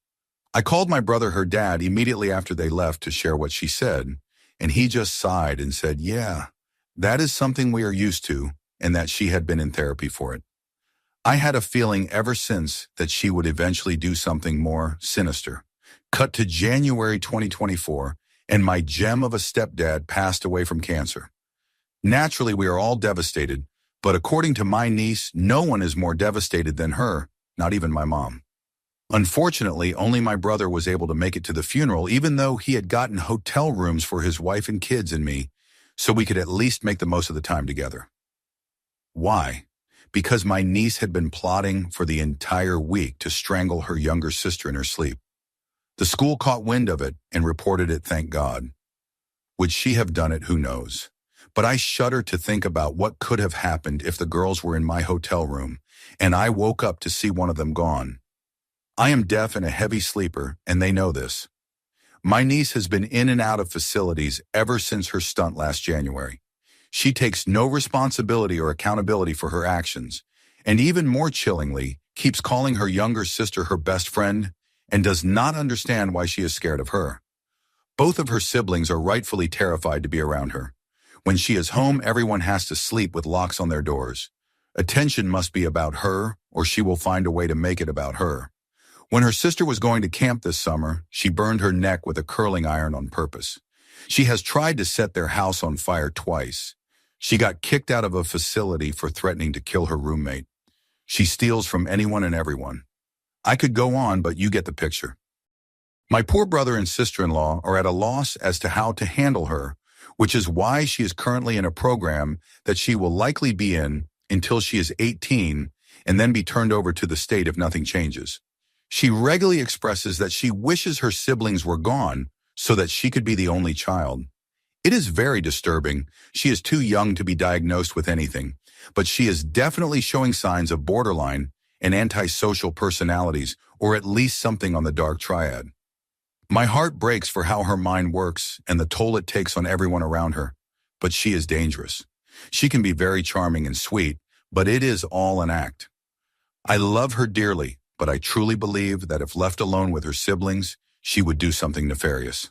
I called my brother, her dad, immediately after they left to share what she said, and he just sighed and said, "Yeah, that is something we are used to," and that she had been in therapy for it. I had a feeling ever since that she would eventually do something more sinister. Cut to January 2024, and my gem of a stepdad passed away from cancer. Naturally, we are all devastated, but according to my niece, no one is more devastated than her, not even my mom. Unfortunately, only my brother was able to make it to the funeral, even though he had gotten hotel rooms for his wife and kids and me, so we could at least make the most of the time together. Why? Because my niece had been plotting for the entire week to strangle her younger sister in her sleep. The school caught wind of it and reported it, thank God. Would she have done it? Who knows? But I shudder to think about what could have happened if the girls were in my hotel room and I woke up to see one of them gone. I am deaf and a heavy sleeper, and they know this. My niece has been in and out of facilities ever since her stunt last January. She takes no responsibility or accountability for her actions, and even more chillingly, keeps calling her younger sister her best friend and does not understand why she is scared of her. Both of her siblings are rightfully terrified to be around her. When she is home, everyone has to sleep with locks on their doors. Attention must be about her, or she will find a way to make it about her. When her sister was going to camp this summer, she burned her neck with a curling iron on purpose. She has tried to set their house on fire twice. She got kicked out of a facility for threatening to kill her roommate. She steals from anyone and everyone. I could go on, but you get the picture. My poor brother and sister-in-law are at a loss as to how to handle her, which is why she is currently in a program that she will likely be in until she is 18 and then be turned over to the state if nothing changes. She regularly expresses that she wishes her siblings were gone so that she could be the only child. It is very disturbing. She is too young to be diagnosed with anything, but she is definitely showing signs of borderline and antisocial personalities, or at least something on the dark triad. My heart breaks for how her mind works and the toll it takes on everyone around her, but she is dangerous. She can be very charming and sweet, but it is all an act. I love her dearly, but I truly believe that if left alone with her siblings, she would do something nefarious.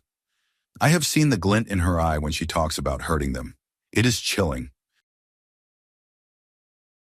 I have seen the glint in her eye when she talks about hurting them. It is chilling.